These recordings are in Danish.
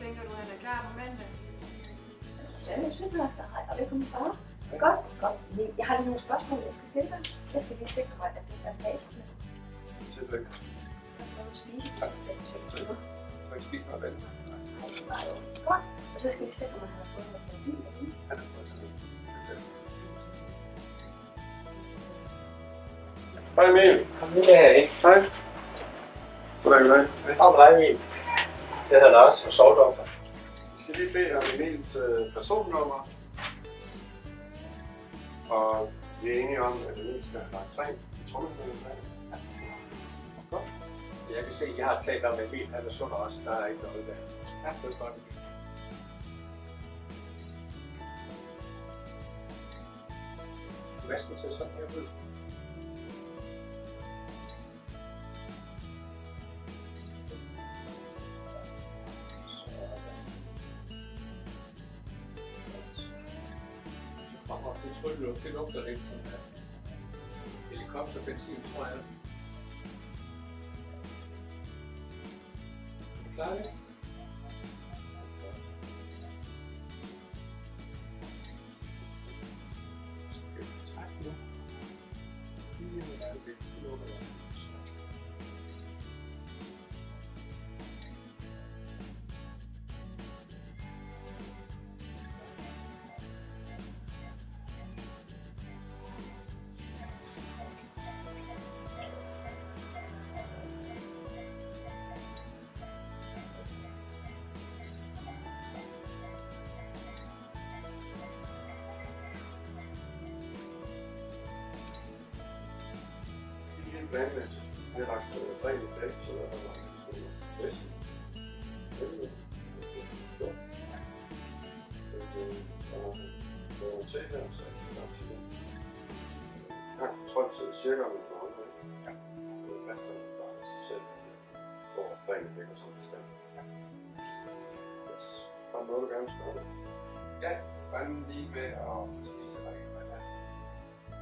tænker du, han er klar på mandag? Susanne, sygeplejersker, hej og velkommen far. Godt, godt. Jeg har lige nogle spørgsmål, jeg skal stille dig. Jeg skal lige sikre mig, at det er passende. Selvfølgelig. Når du spiser de sidste 6 timer. Så ikke spise noget vel. Godt. Og så skal vi sikre mig, at han har fået noget bil. Han har fået sådan noget. Hej Emil. Kom lige med ind. Hej. Goddag. Kom med Emil. Jeg hedder Lars og sovdoktor. Vi skal lige bede om Emils personnummer. Og vi er enige om, at Emil skal have lagt træn i trommehinden. Godt. Jeg kan se, at jeg har talt om Emil. Han er sund også. Der er ikke noget der. Ja, det er godt. Vasken til sådan her ud. Og det trylluft, det lugter lidt sådan her. Helikopterbenzin, tror jeg. Er du klar det? Så skal vi trække nu. Lige med der lidt, så lukker jeg. Planmæssigt. Vi har lagt rent i dag, så der er lagt sådan noget væsk. Og til her, så er det lagt til det. Jeg har kontrol til cirka om en måned. Det er fast, at det bare sig selv, hvor rent ligger som det skal. Yes. Har du noget, du gerne skal gøre? Ja, bare lige med at spise rent.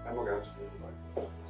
Han må gerne spise rent.